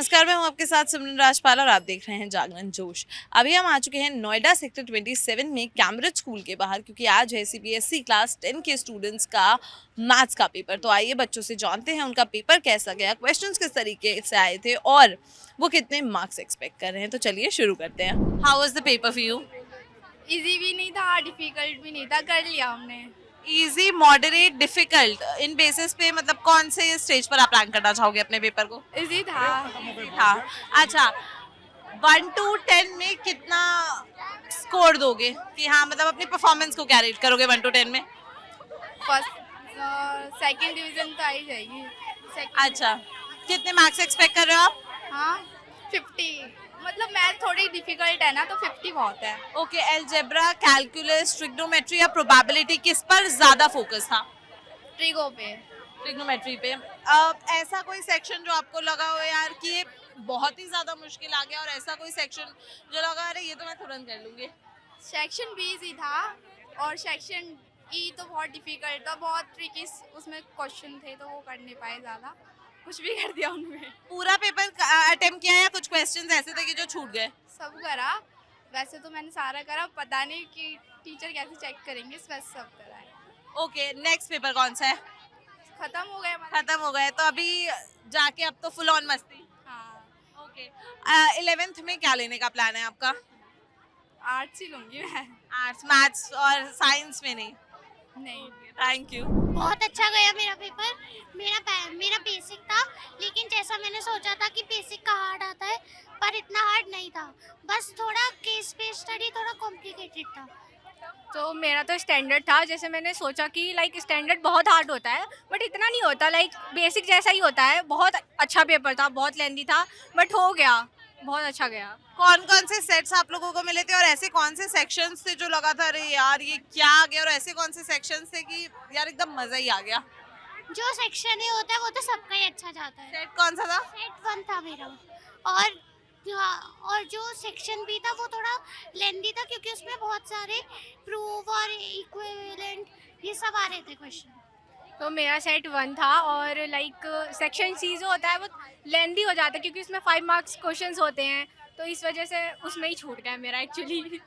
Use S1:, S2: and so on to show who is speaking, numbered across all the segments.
S1: नमस्कार, मैं हूं आपके साथ सिमरन राजपाल और आप देख रहे हैं जागरण जोश। अभी हम आ चुके हैं नोएडा सेक्टर 27 में कैम्ब्रिज स्कूल के बाहर, क्योंकि आज है सीबीएसई क्लास 10 के स्टूडेंट्स का मैथ्स का पेपर। तो आइए बच्चों से जानते हैं उनका पेपर कैसा गया, क्वेश्चंस किस तरीके से आए थे और वो कितने मार्क्स एक्सपेक्ट कर रहे हैं। तो चलिए शुरू करते हैं। How was the paper for you?
S2: Easy भी नहीं था, डिफिकल्ट भी नहीं था, कर लिया हमने।
S1: इजी, मॉडरेट, डिफिकल्ट, इन बेसिस पे मतलब कौन से स्टेज पर आप रैंक करना चाहोगे अपने पेपर को?
S2: इजी था।
S1: था। अच्छा, 1 to 10 में कितना स्कोर दोगे कि हाँ मतलब अपनी परफॉर्मेंस को क्या रेट करोगे 1 to 10 में?
S2: फर्स्ट सेकंड डिवीजन तो आ ही जाएगी।
S1: अच्छा, कितने मार्क्स एक्सपेक्ट कर रहे हो आप?
S2: हाँ 50, मतलब मैथ थोड़ी डिफिकल्ट है ना, तो 50 बहुत है।
S1: ओके, अलजेब्रा, कैलकुलस, ट्रिग्नोमेट्री या प्रोबेबिलिटी किस पर ज्यादा फोकस था?
S2: ट्रिगो पे।
S1: ट्रिग्नोमेट्री पे। ऐसा कोई सेक्शन जो आपको लगा हो यार कि ये बहुत ही ज्यादा मुश्किल आ गया, और ऐसा कोई सेक्शन जो लगा अरे ये तो मैं तुरंत कर लूंगी?
S2: सेक्शन बी इजी था और सेक्शन ई तो बहुत डिफिकल्ट था, बहुत ट्रिकी उसमें क्वेश्चन थे, तो वो कर नहीं पाए ज़्यादा, कुछ भी कर दिया उनमें।
S1: पूरा पेपर अटेम्प्ट किया या कुछ क्वेश्चंस ऐसे थे कि जो छूट गए?
S2: सब करा, वैसे तो मैंने सारा करा, पता नहीं कि टीचर कैसे चेक करेंगे, वैसे सब करा है।
S1: ओके, नेक्स्ट पेपर कौन सा है?
S2: खत्म हो गया हमारा।
S1: खत्म हो गए तो अभी जाके अब तो फुल ऑन मस्ती।
S2: हाँ,
S1: ओके, 11th में क्या लेने का प्लान है आपका?
S2: आर्ट्स ही लूंगी मैं।
S1: आर्ट्स, मैथ्स और साइंस में नहीं?
S2: नहीं।
S1: Thank you.
S3: बहुत अच्छा गया मेरा पेपर। मेरा बेसिक था, लेकिन जैसा मैंने सोचा था कि बेसिक का हार्ड आता है, पर इतना हार्ड नहीं था। बस थोड़ा केस बेस्ड स्टडी थोड़ा कॉम्प्लिकेटेड था।
S4: तो मेरा तो स्टैंडर्ड था, जैसे मैंने सोचा कि लाइक स्टैंडर्ड बहुत हार्ड होता है, बट इतना नहीं होता, लाइक बेसिक जैसा ही होता है। बहुत अच्छा पेपर था, बहुत लेंदी था, बट हो गया, बहुत अच्छा गया।
S1: कौन कौन से सेट्स आप लोगों को मिले थे और ऐसे कौन से सेक्शंस थे जो लगा था अरे यार ये क्या आ गया, और ऐसे कौन से सेक्शंस थे कि यार एकदम मजा ही आ गया?
S3: जो सेक्शन ही होता है वो तो सबका ही अच्छा जाता है।
S1: सेट कौन सा था?
S3: सेट 1 था मेरा। और हाँ, और जो सेक्शन बी था वो थोड़ा लेंदी था, क्योंकि उसमें बहुत सारे प्रूफ और इक्विवेलेंट ये सब आ रहे थे क्वेश्चन।
S4: तो मेरा सेट 1 था, और लाइक सेक्शन सी जो होता है वो लेंदी हो जाता है, क्योंकि उसमें 5 मार्क्स क्वेश्चंस होते हैं, तो इस वजह से उसमें ही छूट गया मेरा एक्चुअली।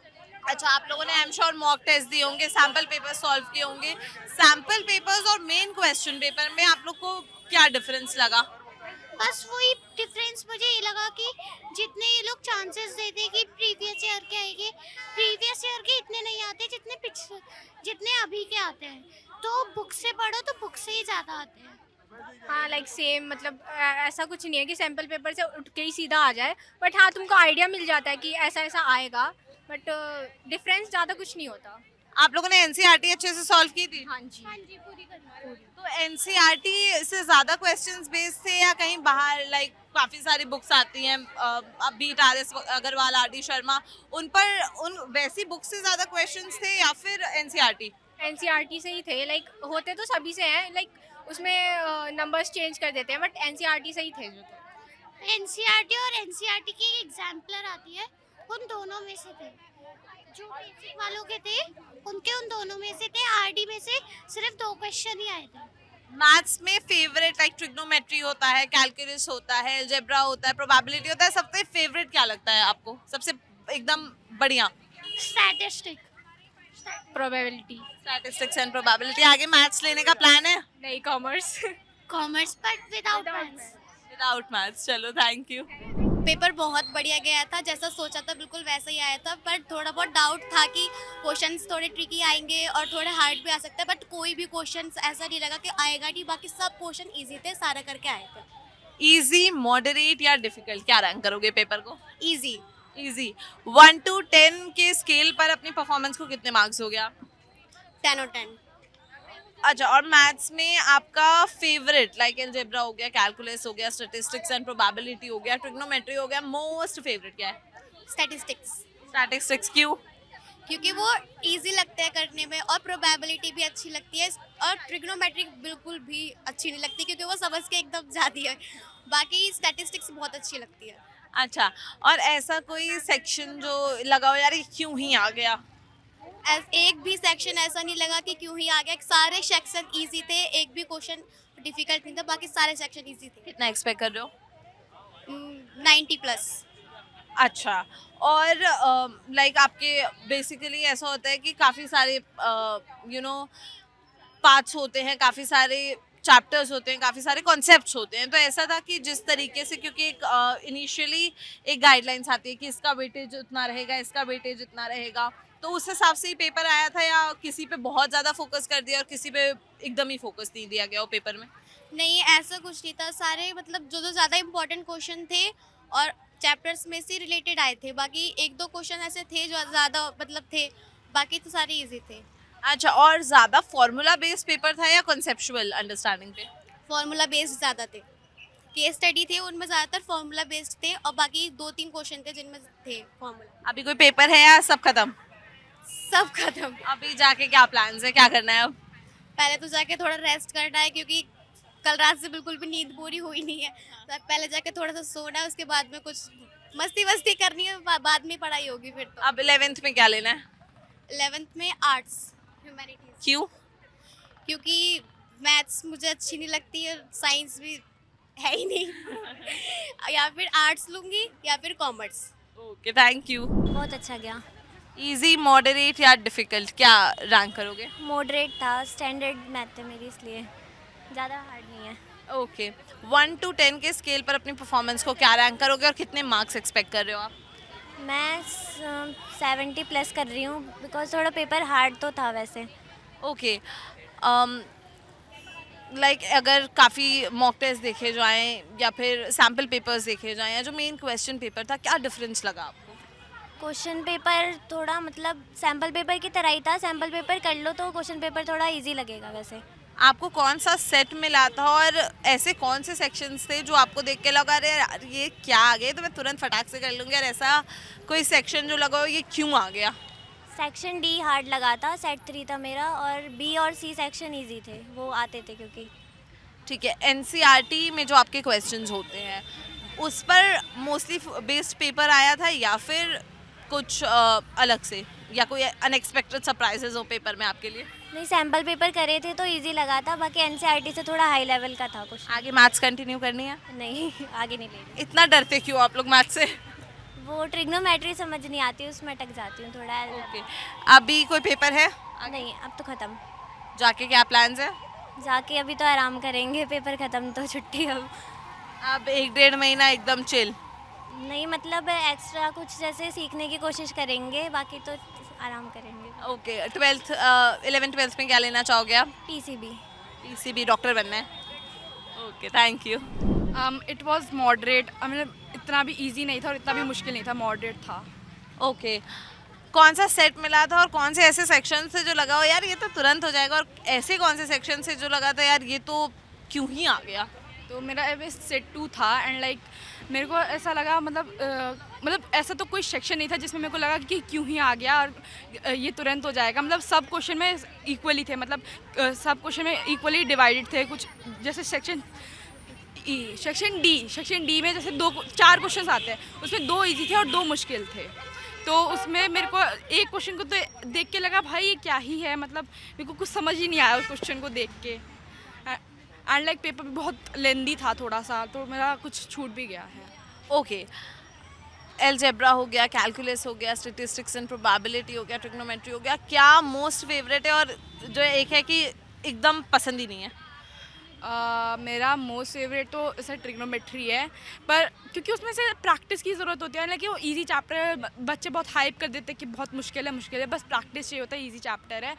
S1: अच्छा, आप लोगों ने I am sure mock test दिए होंगे, सैंपल पेपर सॉल्व किए होंगे। सैंपल पेपर्स और मेन क्वेश्चन पेपर में आप लोग को क्या डिफरेंस लगा?
S3: बस वही डिफरेंस मुझे ये लगा कि जितने ये लोग चांसेस देते हैं कि प्रीवियस ईयर के आएंगे, प्रीवियस ईयर के इतने नहीं आते जितने पिछले, जितने अभी के आते हैं। तो बुक से पढ़ो तो बुक से ही ज़्यादा आते हैं।
S4: हाँ, लाइक सेम, मतलब ऐसा कुछ नहीं है कि सैम्पल पेपर से उठ के ही सीधा आ जाए, बट हाँ तुमको आइडिया मिल जाता है कि ऐसा ऐसा आएगा, बट डिफरेंस ज़्यादा कुछ नहीं होता।
S1: आप लोगों ने एनसीईआरटी अच्छे से सॉल्व की थी?
S4: हाँ जी।
S3: हाँ जी, पूरी करना।
S1: तो एनसीईआरटी से ज्यादा क्वेश्चंस बेस्ड थे या कहीं बाहर, लाइक काफी सारी बुक्स आती हैं be it R S. Aggarwal, R D. Sharma, उन पर उन वैसी बुक्स से ज्यादा क्वेश्चंस थे या फिर एनसीईआरटी?
S4: एनसीईआरटी से ही थे, लाइक होते तो सभी से हैं, लाइक उसमें नंबर्स चेंज कर देते हैं, बट एनसीईआरटी से ही थे जो थे।
S3: एनसीईआरटी और एनसीईआरटी की एग्जाम्पलर आती है, उन दोनों में से थे। जो बेसिक वालों के थे उनके उन दोनों में से थे। आरडी में से सिर्फ 2 क्वेश्चन ही आए थे।
S1: मैथ्स में फेवरेट लाइक ट्रिग्नोमेट्री होता है, कैलकुलस होता है, अलजेब्रा होता है, प्रोबेबिलिटी होता है, सबसे फेवरेट क्या लगता है आपको, सबसे एकदम बढ़िया?
S3: Statistic.
S4: Probability.
S1: Statistics and probability. आगे मैथ्स लेने का प्लान है?
S4: नहीं, commerce.
S3: Commerce but without maths.
S1: Without maths. चलो, थैंक यू।
S5: पेपर बहुत बढ़िया गया था, जैसा सोचा था बिल्कुल वैसा ही आया था, पर थोड़ा बहुत डाउट था कि क्वेश्चंस थोड़े ट्रिकी आएंगे और थोड़े हार्ड भी आ सकते हैं, बट कोई भी क्वेश्चन ऐसा नहीं लगा कि आएगा नहीं, बाकी सब क्वेश्चन इजी थे, सारा करके आए थे।
S1: इजी, मॉडरेट या डिफिकल्ट, क्या रैंक करोगे पेपर को?
S5: इजी।
S1: इजी। 1 to 10 के स्केल पर अपनी परफॉर्मेंस को कितने मार्क्स हो गया?
S5: 10 और 10।
S1: अच्छा, और मैथ्स में आपका फेवरेट लाइक अलजेब्रा हो गया, कैलकुलस हो गया, स्टैटिस्टिक्स एंड प्रोबेबिलिटी हो गया, ट्रिग्नोमेट्री हो गया, मोस्ट फेवरेट क्या है?
S5: स्टैटिस्टिक्स।
S1: स्टैटिस्टिक्स। क्यों?
S5: क्योंकि वो इजी लगते हैं करने में, और प्रोबेबिलिटी भी अच्छी लगती है, और ट्रिग्नोमेट्रिक बिल्कुल भी अच्छी नहीं लगती क्योंकि वो समझ के एकदम जाती है। बाकी स्टैटिस्टिक्स बहुत अच्छी लगती है।
S1: अच्छा, और ऐसा कोई सेक्शन जो लगा हो यार ये क्यों ही आ गया?
S5: एक भी सेक्शन ऐसा नहीं लगा कि क्यों ही आ गया, सारे सेक्शन इजी थे, एक भी क्वेश्चन डिफिकल्ट नहीं था, बाकी सारे सेक्शन इजी थे।
S1: कितना एक्सपेक्ट कर रहे हो?
S5: 90+।
S1: अच्छा, और लाइक आपके बेसिकली ऐसा होता है कि काफ़ी सारे पार्ट्स होते हैं, काफ़ी सारे चैप्टर्स होते हैं, काफ़ी सारे कॉन्सेप्ट्स होते हैं, तो ऐसा था कि जिस तरीके से, क्योंकि एक इनिशियली एक गाइडलाइंस आती है कि इसका वेटेज इतना रहेगा, इसका वेटेज इतना रहेगा, तो उस हिसाब से ही पेपर आया था या किसी पे बहुत ज़्यादा फोकस कर दिया और किसी पे एकदम ही फोकस नहीं दिया गया वो पेपर में?
S5: नहीं, ऐसा कुछ नहीं था, सारे मतलब जो ज़्यादा इंपॉर्टेंट क्वेश्चन थे और चैप्टर्स में से रिलेटेड आए थे, बाकी एक दो क्वेश्चन ऐसे थे जो ज़्यादा मतलब थे, बाकी तो सारे इजी थे।
S1: अच्छा, और ज़्यादा फॉर्मूला बेस्ड पेपर था या कॉन्सेप्चुअल अंडरस्टैंडिंग पे?
S5: फार्मूला बेस्ड ज़्यादा थे, केस स्टडी थे उनमें ज़्यादातर फार्मूला बेस्ड थे और बाकी 2-3 क्वेश्चन थे जिनमें थे फार्मूला।
S1: अभी कोई पेपर है या सब खत्म?
S5: सब खत्म।
S1: अभी जाके क्या प्लान्स है, क्या करना है अब?
S5: पहले तो जाके थोड़ा रेस्ट करना है क्योंकि कल रात से बिल्कुल भी नींद पूरी हुई नहीं है, तो पहले जाके थोड़ा सा सोना है, उसके बाद में कुछ मस्ती वस्ती करनी है, बाद में पढ़ाई होगी फिर तो।
S1: अब 11th में क्या लेना है?
S5: 11th में आर्ट्स ह्यूमैनिटीज़,
S1: क्यों?
S5: क्योंकि मैथ्स मुझे अच्छी नहीं लगती और साइंस भी है ही नहीं। या फिर आर्ट्स लूँगी या फिर कॉमर्स।
S1: Okay, thank you.
S6: बहुत अच्छा गया।
S1: इजी, मॉडरेट या डिफिकल्ट, क्या रैंक करोगे?
S6: मॉडरेट था, स्टैंडर्ड मैथ है मेरी इसलिए ज़्यादा हार्ड नहीं है।
S1: ओके, 1 to 10 के स्केल पर अपनी परफॉर्मेंस को क्या रैंक करोगे और कितने मार्क्स एक्सपेक्ट कर रहे हो आप?
S6: मैं 70+ कर रही हूँ बिकॉज थोड़ा पेपर हार्ड तो था वैसे।
S1: ओके, लाइक अगर काफ़ी मॉक टेस्ट देखे जाएं या फिर सैम्पल पेपर्स देखे जाएं या जो मेन क्वेश्चन पेपर था, क्या डिफरेंस लगा आपको?
S6: क्वेश्चन पेपर थोड़ा मतलब सैम्पल पेपर की तरह ही था, सैम्पल पेपर कर लो तो क्वेश्चन पेपर थोड़ा इजी लगेगा वैसे।
S1: आपको कौन सा सेट मिला था और ऐसे कौन से सेक्शंस थे जो आपको देख के लगा अरे यार ये क्या आ गया, तो मैं तुरंत फटाक से कर लूँगी, और ऐसा कोई सेक्शन जो लगा हो ये क्यों आ गया?
S6: सेक्शन डी हार्ड लगा था, सेट 3 था मेरा, और बी और सी सेक्शन इजी थे, वो आते थे क्योंकि।
S1: ठीक है, एनसीईआरटी में जो आपके क्वेश्चंस होते हैं उस पर मोस्टली बेस्ड पेपर आया था या फिर कुछ अलग से, या कोई अनएक्सपेक्टेड सरप्राइजेज हो पेपर में आपके लिए?
S6: नहीं, सैम्पल पेपर करे थे तो इजी लगा था, बाकी एनसीईआरटी से थोड़ा हाई लेवल का था कुछ।
S1: आगे मैथ्स कंटिन्यू करनी है?
S6: नहीं आगे नहीं ले रही।
S1: इतना डरते क्यों आप लोग मैथ्स से?
S6: वो ट्रिग्नोमेट्री समझ नहीं आती, उसमें अटक जाती हूँ थोड़ा।
S1: ओके, अभी कोई पेपर है?
S6: नहीं, अब तो ख़त्म।
S1: जाके क्या प्लान्स है?
S6: जाके अभी तो आराम करेंगे, पेपर ख़त्म तो छुट्टी अब।
S1: अब 1-1.5 महीना एकदम चिल?
S6: नहीं मतलब एक्स्ट्रा कुछ जैसे सीखने की कोशिश करेंगे, बाकी तो आराम करेंगे।
S1: ओके, 11th-12th में क्या लेना चाहोगे आप?
S6: पीसीबी।
S1: पीसीबी, डॉक्टर बनना है? Okay, thank you.
S7: It was moderate, मतलब इतना भी इजी नहीं था और इतना भी मुश्किल नहीं था, मॉडरेट था।
S1: ओके, कौन सा सेट मिला था और कौन से ऐसे सेक्शन से जो लगा हो यार ये तो तुरंत हो जाएगा, और ऐसे कौन से सेक्शन से जो लगा था यार ये तो क्यों ही आ गया?
S7: तो मेरा सेट 2 था एंड लाइक मेरे को ऐसा लगा मतलब ऐसा तो कोई सेक्शन नहीं था जिसमें मेरे को लगा कि क्यों ही आ गया और ये तुरंत हो जाएगा, मतलब सब क्वेश्चन में इक्वली थे, मतलब सब क्वेश्चन में इक्वली डिवाइडेड थे। कुछ जैसे सेक्शन डी में जैसे 4 क्वेश्चन आते हैं, उसमें 2 इजी थे और 2 मुश्किल थे। तो उसमें मेरे को एक क्वेश्चन को तो देख के लगा भाई ये क्या ही है, मतलब मेरे को कुछ समझ ही नहीं आया उस क्वेश्चन को देख के, एंड लाइक पेपर भी बहुत लेंदी था थोड़ा सा, तो मेरा कुछ छूट भी गया है।
S1: ओके, एलजेब्रा हो गया, कैलकुलस हो गया, स्टैटिस्टिक्स एंड प्रोबेबिलिटी हो गया, ट्रिग्नोमेट्री हो गया, क्या मोस्ट फेवरेट है और जो एक है कि एकदम पसंद ही नहीं है?
S7: मेरा मोस्ट फेवरेट तो ऐसा ट्रिग्नोमेट्री है, पर क्योंकि उसमें से प्रैक्टिस की ज़रूरत होती है, कि वो इजी चैप्टर है, बच्चे बहुत हाइप कर देते हैं कि बहुत मुश्किल है, बस प्रैक्टिस चाहिए होता है, इजी चैप्टर है।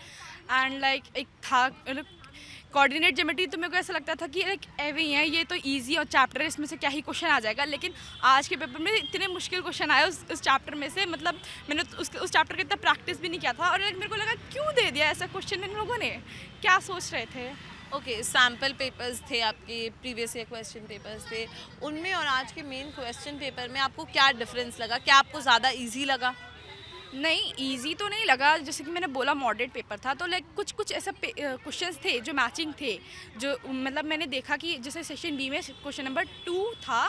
S7: एंड लाइक एक था कोऑर्डिनेट ज्योमेट्री, तो मेरे को ऐसा लगता था कि लाइक एवे ही है, ये तो इजी और चैप्टर है, इसमें से क्या ही क्वेश्चन आ जाएगा, लेकिन आज के पेपर में इतने मुश्किल क्वेश्चन आए उस चैप्टर में से, मतलब मैंने उस चैप्टर का इतना प्रैक्टिस भी नहीं किया था, और लाइक मेरे को लगा क्यों दे दिया ऐसा क्वेश्चन इन लोगों ने, क्या सोच रहे थे।
S1: ओके, सैम्पल पेपर्स थे आपके, प्रीवियस ईयर क्वेश्चन पेपर्स थे, उनमें और आज के मेन क्वेश्चन पेपर में आपको क्या डिफरेंस लगा? क्या आपको ज़्यादा इजी लगा?
S7: नहीं, इजी तो नहीं लगा, जैसे कि मैंने बोला मॉडरेट पेपर था, तो लाइक कुछ ऐसा क्वेश्चंस थे जो मैचिंग थे, जो मतलब मैंने देखा कि जैसे सेक्शन बी में क्वेश्चन नंबर 2 था,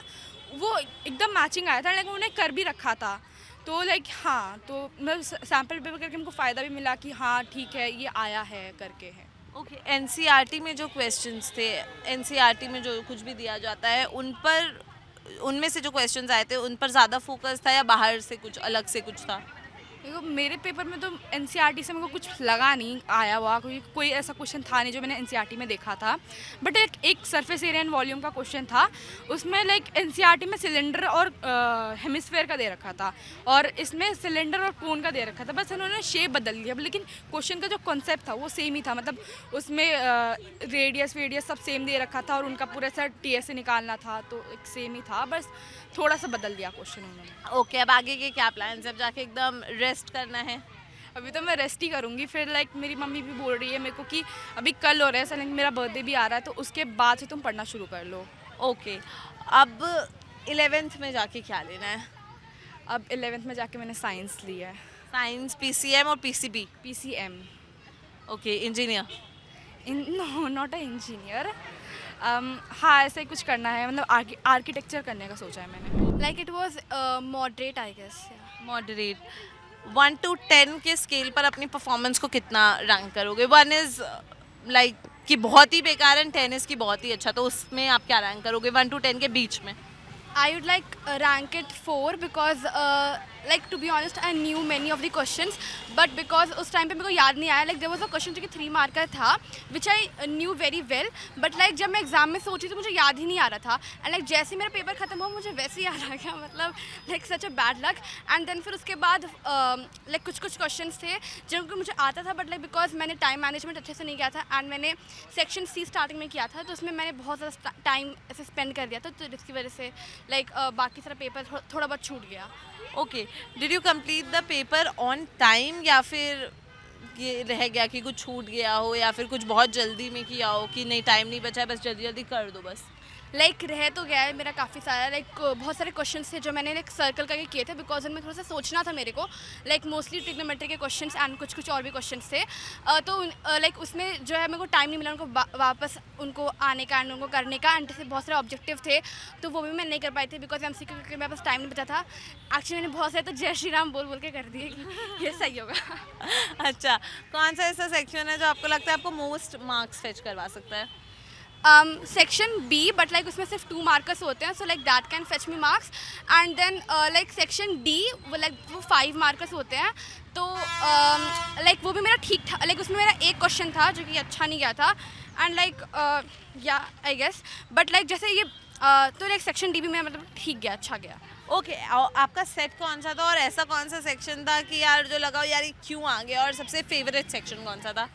S7: वो एकदम मैचिंग आया था, लाइक उन्होंने कर भी रखा था, तो लाइक हाँ, तो मतलब सैम्पल पेपर करके हमको फ़ायदा भी मिला कि हाँ ठीक है ये आया है करके है।
S1: ओके, एनसीईआरटी में जो क्वेश्चंस थे, एनसीईआरटी में जो कुछ भी दिया जाता है उन पर उनमें से जो क्वेश्चंस आए थे उन पर ज़्यादा फोकस था या बाहर से कुछ अलग से कुछ था?
S7: देखो मेरे पेपर में तो एनसीईआरटी से मेरे को कुछ लगा नहीं आया हुआ, कोई ऐसा क्वेश्चन था नहीं जो मैंने एनसीईआरटी में देखा था। बट एक सरफेस एरिया एंड वॉल्यूम का क्वेश्चन था, उसमें लाइक एनसीईआरटी में सिलेंडर और हेमिस्फेयर का दे रखा था और इसमें सिलेंडर और कोन का दे रखा था, बस उन्होंने शेप बदल दिया। लेकिन क्वेश्चन का जो कॉन्सेप्ट था वो सेम ही था, मतलब उसमें रेडियस वेडियस सब सेम दे रखा था और उनका पूरा सा टीएस से निकालना था, तो एक सेम ही था, बस थोड़ा सा बदल दिया क्वेश्चन उन्होंने।
S1: ओके, अब आगे के क्या प्लान्स? अब जाके एकदम रेस्ट करना है?
S7: अभी तो मैं रेस्ट ही करूँगी, फिर लाइक मेरी मम्मी भी बोल रही है मेरे को कि अभी कल हो रहा है लाइक मेरा बर्थडे भी आ रहा है, तो उसके बाद से तुम पढ़ना शुरू कर लो।
S1: ओके, अब 11th में जाके क्या लेना है?
S7: अब 11th में जाके मैंने साइंस लिया है,
S1: साइंस, पीसीएम और PCB?
S7: PCM।
S1: Okay, engineer?
S7: No not a engineer. हाँ ऐसा ही कुछ करना है, मतलब आर्किटेक्चर करने का सोचा है मैंने।
S2: Like it was moderate, I guess. Yeah.
S1: Moderate. 1 to 10 के स्केल पर अपनी परफॉर्मेंस को कितना रैंक करोगे? 1 इज़ लाइक कि बहुत ही बेकार एंड 10 इज़ कि बहुत ही अच्छा, तो उसमें आप क्या रैंक करोगे 1 to 10 के बीच में?
S2: I would like rank it 4 because like to be honest I knew many of the questions but because उस टाइम पे मेरे को याद नहीं आया, like there was a question जो कि 3 mark का था which I knew very well but like जब मैं एग्जाम में सोची तो मुझे याद ही नहीं आ रहा था and like जैसे मेरा पेपर ख़त्म हुआ मुझे वैसे ही याद आ गया, मतलब like such a bad luck। and then फिर उसके बाद like कुछ questions थे जिनको मुझे आता था but like because मैंने टाइम मैनेजमेंट अच्छे से नहीं किया था and मैंने सेक्शन C स्टार्टिंग में किया था तो उसमें मैंने बहुत ज़्यादा टाइम ऐसे स्पेंड कर दिया था, तो जिसकी वजह से लाइक बाकी सारा पेपर थोड़ा बहुत छूट गया।
S1: Okay, did you complete the paper on time या फिर ये रह गया कि कुछ छूट गया हो या फिर कुछ बहुत जल्दी में किया हो कि नहीं टाइम नहीं बचा है बस जल्दी जल्दी कर दो बस?
S2: लाइक रह तो गया है मेरा काफ़ी सारा, लाइक बहुत सारे क्वेश्चंस थे जो मैंने लाइक सर्कल करके किए थे बिकॉज उनमें थोड़ा सा सोचना था मेरे को, लाइक मोस्टली ट्रिग्नोमेट्री के क्वेश्चंस एंड कुछ और भी क्वेश्चंस थे। तो लाइक उसमें जो है मेरे को टाइम नहीं मिला उनको वापस उनको आने का एंड उनको करने का, एंड जैसे बहुत सारे ऑब्जेक्टिव थे तो वो भी मैं नहीं कर पाई थी बिकॉज MCQ क्योंकि मेरे पास टाइम नहीं बचा था। एक्चुअली मैंने बहुत सारे तो जय श्री राम बोल के कर दिए कि ये सही होगा।
S1: अच्छा, कौन सा ऐसा सेक्शन है जो आपको लगता है आपको मोस्ट मार्क्स फेच करवा सकता है?
S2: सेक्शन B बट लाइक उसमें सिर्फ 2 मार्कर्स होते हैं, so like that can fetch me marks and then like section D वो लाइक वो 5 मार्कर्स होते हैं, तो लाइक वो भी मेरा ठीक था, लाइक उसमें मेरा एक क्वेश्चन था जो कि अच्छा नहीं गया था एंड लाइक या आई गेस बट लाइक जैसे ये तो लाइक सेक्शन D भी मेरा मतलब ठीक गया, अच्छा गया।
S1: ओके, आपका सेट कौन सा था और ऐसा कौन सा सेक्शन था कि यार जो लगा हो यार ये क्यों आ गया, और सबसे फेवरेट सेक्शन कौन सा था?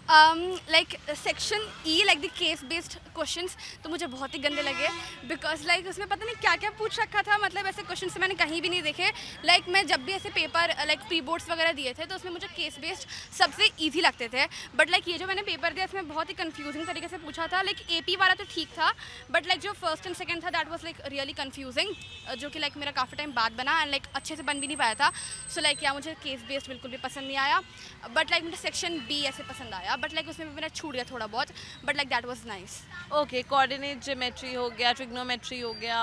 S2: Like section E like the case based questions तो मुझे बहुत ही गंदे लगे बिकॉज लाइक उसमें पता नहीं क्या क्या पूछ रखा था, मतलब ऐसे क्वेश्चंस मैंने कहीं भी नहीं देखे। लाइक मैं जब भी ऐसे पेपर लाइक प्री बोर्ड्स वगैरह दिए थे तो उसमें मुझे केस बेस्ड सबसे ईजी लगते थे, बट लाइक ये जो मैंने पेपर दिया इसमें बहुत ही कन्फ्यूजिंग तरीके से पूछा था। लाइक AP वाला तो ठीक था बट लाइक जो फर्स्ट एंड सेकेंड था that was like really confusing, जो कि लाइक मेरा काफ़ी टाइम बाद बना एंड लाइक अच्छे से बन भी नहीं पाया था। सो लाइक या मुझे केस बेस्ड बिल्कुल भी पसंद नहीं आया, बट लाइक मुझे सेक्शन B ऐसे पसंद आया, बट लाइक उसमें भी मेरा छूट गया थोड़ा बहुत, but like that was nice.
S1: Okay, coordinate geometry हो गया, ट्रिग्नोमेट्री हो गया,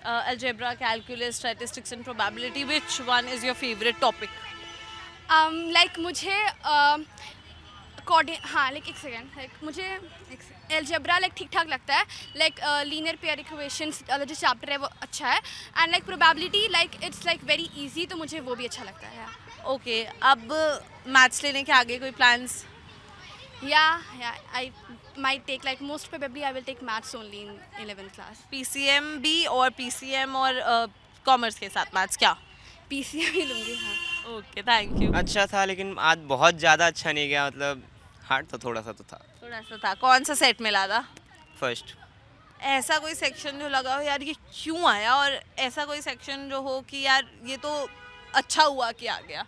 S1: algebra, calculus, statistics and probability, which one is your favourite topic?
S2: Like मुझे हाँ लाइक एक सेकेंड, लाइक मुझे एल्जेब्रा लाइक ठीक ठाक लगता है, लाइक लीनियर पेयर इक्वेशंस जो चैप्टर है वो अच्छा है and like probability like it's like very easy, तो मुझे वो भी अच्छा लगता है।
S1: ओके, अब मैथ्स लेने के आगे कोई plans?
S2: Yeah, I might take like most probably I will take maths only in 11th class.
S1: PCM भी और PCM और कॉमर्स के साथ मैथ्स क्या?
S2: PCM ही लूँगी। हाँ।
S1: Okay, thank you.
S8: अच्छा था लेकिन आज बहुत ज़्यादा अच्छा नहीं गया, मतलब हार्ड तो थोड़ा सा तो था।
S1: थोड़ा सा था। कौन सा सेट मिला था?
S8: फर्स्ट।
S1: ऐसा कोई सेक्शन जो लगा हो यार ये क्यों आया, और ऐसा कोई सेक्शन जो हो कि यार ये तो अच्छा हुआ कि आ गया?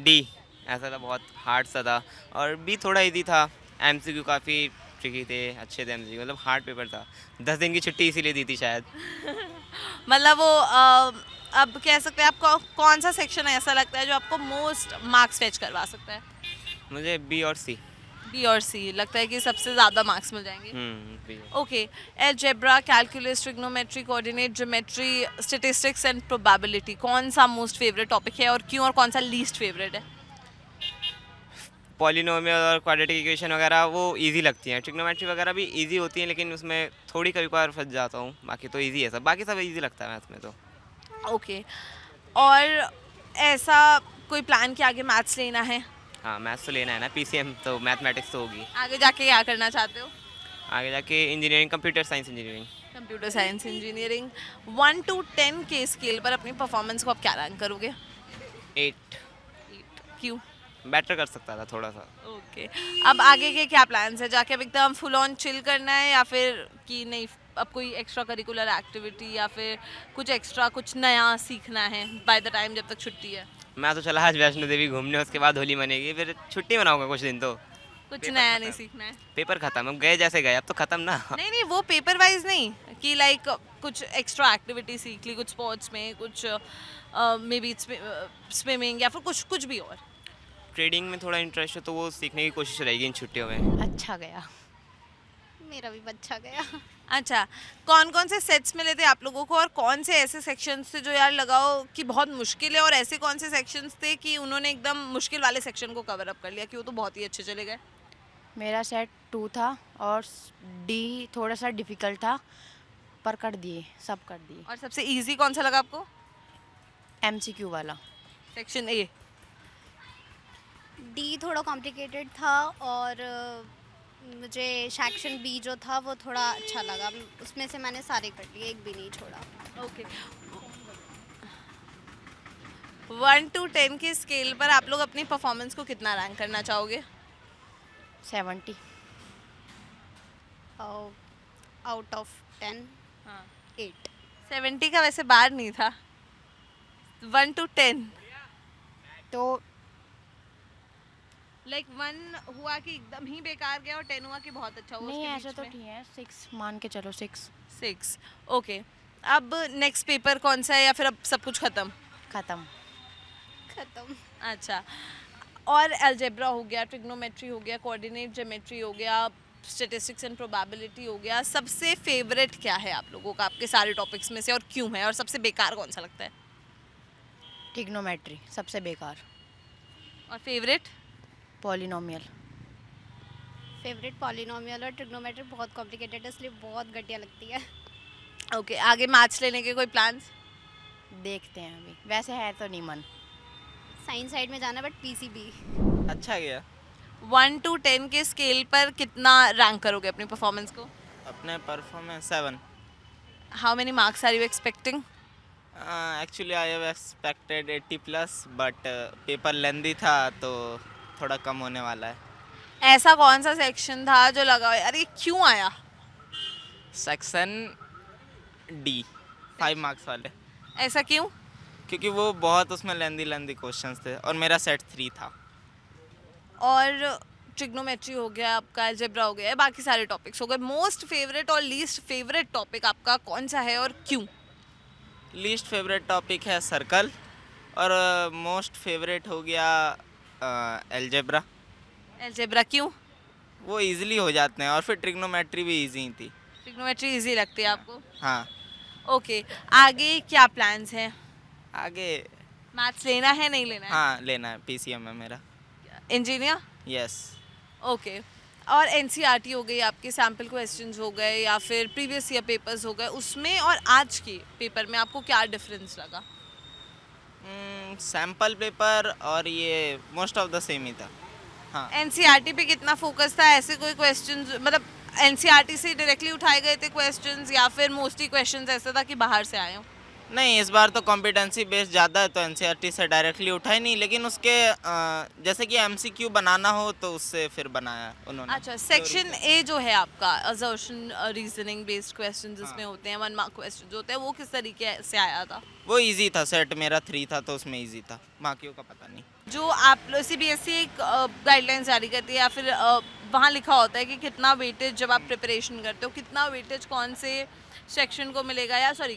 S8: D ऐसा था, बहुत हार्ड सा था, और B थोड़ा इजी था, MCQ काफ़ी ट्रिकी थे, अच्छे थे MCQ, मतलब हार्ड पेपर था। 10 दिन की छुट्टी इसीलिए दी थी शायद।
S1: मतलब वो अब कह सकते हैं आपको कौन सा सेक्शन ऐसा लगता है जो आपको मोस्ट मार्क्स फेच करवा सकता है?
S8: मुझे B और C।
S1: B और C लगता है कि सबसे ज़्यादा मार्क्स मिल जाएंगे।
S8: B।
S1: Okay, algebra, calculus, trigonometry, coordinate geometry, statistics and probability, कौन सा मोस्ट फेवरेट टॉपिक है और क्यों, और कौन सा लीस्ट फेवरेट है?
S8: पॉलिनोमियल और क्वाड्रेटिक इक्वेशन वगैरह वो इजी लगती हैं। ट्रिग्नोमेट्री वगैरह भी इजी होती हैं, लेकिन उसमें थोड़ी कभी कभार फंस जाता हूँ। बाकी तो इजी है सब, बाकी सब इजी लगता है मैथ में तो।
S1: ओके, और ऐसा कोई प्लान कि आगे मैथ्स लेना है?
S8: हाँ, मैथ्स तो लेना है ना, पीसीएम तो मैथमेटिक्स तो होगी।
S1: आगे जाके क्या करना चाहते हो?
S8: आगे जाके engineering, computer science engineering.
S1: Computer science engineering. 1 to 10 के स्केल पर अपनी परफॉर्मेंस को आप क्या रैंक करोगे?
S8: 8
S1: क्यों?
S8: बेटर कर सकता था थोड़ा सा।
S1: ओके, अब आगे के क्या प्लान्स है? जाके अब एकदम फुल ऑन चिल करना है या फिर कि नहीं अब कोई एक्स्ट्रा करिकुलर एक्टिविटी या फिर कुछ एक्स्ट्रा कुछ नया सीखना है बाय द टाइम जब तक छुट्टी है?
S8: मैं तो चला आज वैष्णो देवी घूमने, उसके बाद होली मनेगी, फिर छुट्टी मनाऊंगा कुछ दिन तो।
S1: कुछ
S8: पेपर
S1: नया
S8: खत्म।
S1: नहीं सीखना है?
S8: पेपर खत्म, अब गए जैसे गए, अब तो खत्म ना।
S1: नहीं नहीं, वो पेपर वाइज नहीं कि लाइक कुछ एक्स्ट्रा एक्टिविटी सीख ली, कुछ स्पोर्ट्स में, कुछ मे बी स्विमिंग या फिर कुछ कुछ भी और।
S8: ट्रेडिंग में थोड़ा इंटरेस्ट है तो वो सीखने की कोशिश रहेगी इन छुट्टियों में।
S1: अच्छा गया।
S5: मेरा भी अच्छा गया।
S1: अच्छा, कौन कौन से सेट्स मिले थे आप लोगों को और कौन से ऐसे सेक्शंस थे जो यार लगाओ कि बहुत मुश्किल है, और ऐसे कौन से सेक्शंस थे कि उन्होंने एकदम मुश्किल वाले सेक्शन को कवर अप कर लिया कि वो तो बहुत ही अच्छे चले गए?
S9: मेरा सेट 2 था और डी थोड़ा सा डिफ़िकल्ट था, पर कर दिए, सब कर दिए।
S1: और सबसे इजी कौन सा लगा आपको?
S9: एमसीक्यू वाला।
S1: Section A.
S5: डी थोड़ा कॉम्प्लिकेटेड था और मुझे सेक्शन बी जो था वो थोड़ा अच्छा लगा। उसमें से मैंने सारे कर लिए, एक भी नहीं छोड़ा।
S1: ओके, 1 to 10 के स्केल पर आप लोग अपनी परफॉर्मेंस को कितना रैंक करना चाहोगे?
S9: 70।
S5: आउट ऑफ 10
S1: हाँ,
S5: 8।
S1: 70 का वैसे बार नहीं था। 1 to 10
S9: तो
S1: लाइक 1 हुआ कि एकदम ही बेकार गया और 10 हुआ कि बहुत अच्छा हुआ।
S9: नहीं,
S1: उसके
S9: ऐसा
S1: बीच
S9: तो
S1: में?
S9: ठीक है, 6 मान के चलो, 6
S1: 6। ओके, अब नेक्स्ट पेपर कौन सा है या फिर अब सब कुछ खत्म?
S9: ख़त्म।
S1: अच्छा, और अलजेब्रा हो गया, ट्रिग्नोमेट्री हो गया, कोऑर्डिनेट ज्योमेट्री हो गया, स्टैटिस्टिक्स एंड प्रोबेबिलिटी हो गया, सबसे फेवरेट क्या है आप लोगों का आपके सारे टॉपिक्स में से और क्यों है? और सबसे बेकार कौन सा लगता है?
S9: ट्रिग्नोमेट्री सबसे बेकार।
S1: और फेवरेट?
S9: पॉलिनोमियल।
S5: फेवरेट पॉलिनोमियल और ट्रिग्नोमेट्री बहुत कॉम्प्लिकेटेड है, इसलिए बहुत घटिया लगती है।
S1: ओके, आगे मैथ्स लेने के कोई प्लान्स?
S9: देखते हैं अभी, वैसे है तो नहीं मन।
S5: साइंस साइड में जाना बट पीसीबी।
S8: अच्छा गया।
S1: 1 to 10 के स्केल पर कितना रैंक करोगे अपनी परफॉर्मेंस को?
S10: अपने performance 7।
S1: How many marks are you expecting?
S10: Actually I have expected 80+, but paper lengthy था तो थोड़ा कम होने वाला है।
S1: ऐसा कौन सा सेक्शन था जो लगा यार ये क्यों आया?
S10: सेक्शन डी 5 मार्क्स वाले,
S1: ऐसा क्यों?
S10: क्योंकि वो बहुत उसमें लेंदी क्वेश्चंस थे और मेरा सेट 3 था।
S1: और ट्रिग्नोमेट्री हो गया आपका, अलजेब्रा हो गया, बाकी सारे टॉपिक्स हो गए। मोस्ट फेवरेट और लीस्ट फेवरेट टॉपिक आपका कौन सा है और क्यों?
S10: लीस्ट फेवरेट टॉपिक है सर्कल और मोस्ट फेवरेट हो गया अलजेब्रा।
S1: अलजेब्रा क्यों?
S10: वो इजीली हो जाते हैं और फिर ट्रिग्नोमेट्री भी इजी थी।
S1: ट्रिग्नोमेट्री इजी लगती है आपको?
S10: हाँ,
S1: ओके, आगे क्या प्लान्स हैं?
S10: आगे
S1: मैथ्स लेना है नहीं लेना है?
S10: हाँ लेना है, पीसीएम है मेरा।
S1: इंजीनियर?
S10: यस।
S1: ओके, और एनसीईआरटी हो गई, आपके सैम्पल क्वेश्चंस हो गए या फिर प्रीवियस ईयर पेपर्स हो गए, उसमें और आज के पेपर में आपको क्या डिफरेंस लगा?
S10: सैम्पल पेपर और ये मोस्ट ऑफ द सेम ही था। हाँ,
S1: एनसीईआरटी पे कितना फोकस था? ऐसे कोई क्वेश्चंस मतलब एनसीईआरटी से डायरेक्टली उठाए गए थे क्वेश्चंस या फिर मोस्टली क्वेश्चंस ऐसा था कि बाहर से आए हो?
S10: नहीं, इस बार तो कॉम्पिटेंसी बेस्ड ज़्यादा है तो एनसीईआरटी से डायरेक्टली उठाई नहीं, लेकिन उसके जैसे कि एमसीक्यू बनाना हो तो उससे फिर बनाया उन्होंने।
S1: अच्छा, सेक्शन ए जो है आपका असर्शन रीजनिंग बेस्ड क्वेश्चंस जिसमें होते हैं 1 मार्क क्वेश्चंस होते हैं, वो किस तरीके से आया था?
S10: वो इजी था, सेट मेरा 3 था तो उसमें इजी था, बाकियों का पता नहीं।
S1: जो आप सीबीएसई एक गाइडलाइंस जारी करती है या फिर वहाँ लिखा होता है कि कितना वेटेज जब आप प्रिपरेशन करते हो, कितना वेटेज कौन से सेक्शन को मिलेगा या सॉरी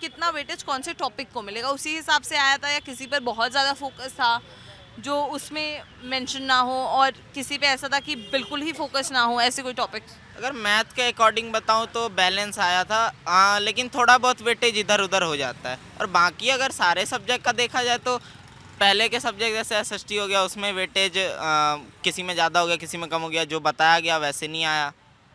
S1: कितना वेटेज कौन से टॉपिक को मिलेगा, उसी हिसाब से आया था या किसी पर बहुत ज़्यादा फोकस था जो उसमें मेंशन ना हो और किसी पे ऐसा था कि बिल्कुल ही फोकस ना हो, ऐसे कोई टॉपिक्स?
S10: अगर मैथ के अकॉर्डिंग बताऊं तो बैलेंस आया था, लेकिन थोड़ा बहुत वेटेज इधर उधर हो जाता है। और बाकी अगर सारे सब्जेक्ट का देखा जाए तो पहले के सब्जेक्ट जैसे एसएसटी हो गया, उसमें वेटेज किसी में ज़्यादा हो गया, किसी में कम हो गया, जो बताया गया वैसे नहीं आया,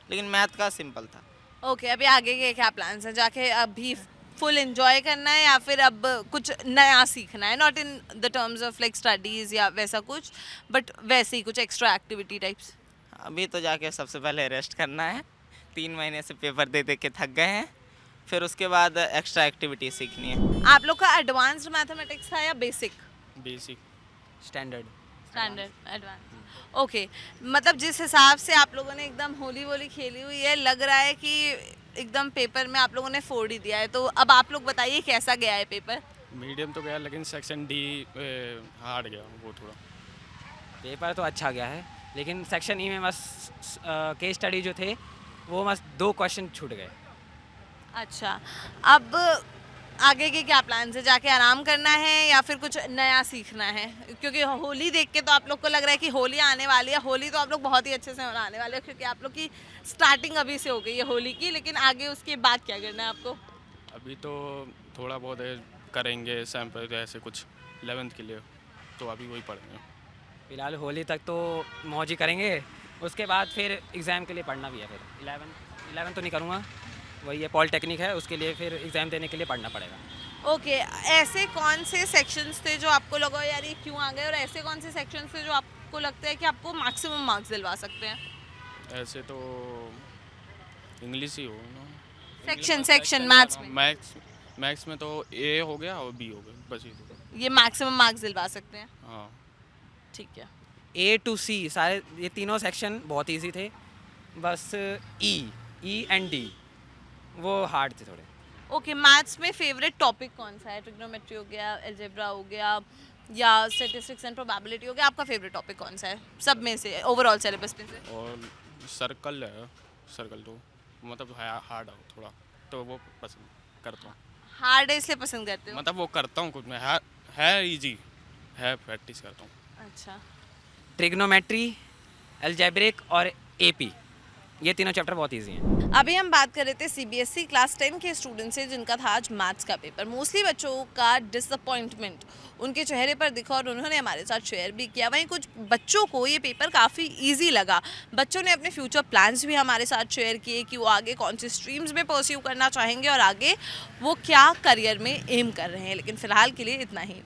S10: लेकिन मैथ का सिंपल था।
S1: ओके, अभी आगे के क्या प्लान्स हैं? जाके अभी फुल एंजॉय करना है या फिर अब कुछ नया सीखना है? Not in the terms of like studies या वैसा कुछ, बट वैसे ही कुछ एक्स्ट्रा एक्टिविटी टाइप्स।
S10: अभी तो जाके सबसे पहले रेस्ट करना है, 3 महीने से पेपर दे दे के थक गए हैं, फिर उसके बाद एक्स्ट्रा एक्टिविटी सीखनी है।
S1: आप लोग का एडवांस्ड मैथमेटिक्स था या basic?
S11: Basic
S8: standard.
S1: Standard advance. Okay, मतलब जिस हिसाब से आप लोगों ने एकदम होली वोली खेली हुई है, लग रहा है कि एकदम पेपर में आप लोगों ने फोड़ ही दिया है। तो अब आप लोग बताइए कैसा गया है पेपर?
S11: मीडियम तो गया, लेकिन सेक्शन डी हार्ड गया वो थोड़ा।
S12: पेपर तो अच्छा गया है, लेकिन सेक्शन ई में बस केस स्टडी जो थे वो बस 2 क्वेश्चन छूट गए।
S1: अच्छा, अब आगे के क्या प्लान्स है? जाके आराम करना है या फिर कुछ नया सीखना है? क्योंकि होली देख के तो आप लोग को लग रहा है कि होली आने वाली है। होली तो आप लोग बहुत ही अच्छे से मनाने वाले हो क्योंकि आप लोग की स्टार्टिंग अभी से हो गई है होली की, लेकिन आगे उसके बाद क्या करना है आपको?
S11: अभी तो थोड़ा बहुत करेंगे सैम्पल ऐसे कुछ 11th के लिए, तो अभी वही पढ़ेंगे।
S12: फिलहाल होली तक तो मौज ही करेंगे, उसके बाद फिर एग्ज़ाम के लिए पढ़ना भी है। फिर 11 तो नहीं करूँगा, वही है पॉलिटेक्निक है, उसके लिए फिर एग्ज़ाम देने के लिए पढ़ना पड़ेगा।
S1: ओके, ऐसे कौन से सेक्शंस थे जो आपको लगा यार ये क्यों आ गए, और ऐसे कौन से सेक्शंस थे जो आपको लगता है कि आपको मैक्सिमम मार्क्स दिलवा सकते हैं?
S11: ऐसे तो इंग्लिश ही हो ना।
S1: सेक्शन मैथ्स में?
S11: मैथ्स में तो ए हो गया और बी हो गया, बस
S1: ये मैक्सिमम मार्क्स दिलवा सकते हैं।
S11: हाँ।
S1: ठीक है।
S12: A to C सारे ये तीनों सेक्शन बहुत इजी थे, बस E एंड D वो हार्ड थे थोड़े।
S1: ओके, मैथ्स में फेवरेट टॉपिक कौन सा है? ट्रिग्नोमेट्री हो गया, अलजेब्रा हो गया, या स्टैटिस्टिक्स एंड प्रोबेबिलिटी हो गया? आपका फेवरेट टॉपिक कौन सा है सब में से, ओवरऑल सिलेबस में से?
S11: और सर्कल है, सर्कल तो मतलब हार्ड है थोड़ा, तो वो पसंद करता हूँ।
S1: हार्ड है इसलिए पसंद करते हो?
S11: मतलब वो करता हूँ कुछ में, है इजी है, प्रैक्टिस करता हूँ।
S1: अच्छा,
S12: ट्रिग्नोमेट्री, अलजेब्रिक और AP ये तीनों चैप्टर बहुत इजी हैं।
S1: अभी हम बात कर रहे थे CBSE क्लास 10 के स्टूडेंट से जिनका था आज मैथ्स का पेपर। मोस्टली बच्चों का डिसअपॉइंटमेंट उनके चेहरे पर दिखा और उन्होंने हमारे साथ शेयर भी किया। वहीं कुछ बच्चों को ये पेपर काफ़ी इजी लगा। बच्चों ने अपने फ्यूचर प्लान्स भी हमारे साथ शेयर किए कि वो आगे कौन सी स्ट्रीम्स में परस्यू करना चाहेंगे और आगे वो क्या करियर में एम कर रहे हैं। लेकिन फ़िलहाल के लिए इतना ही।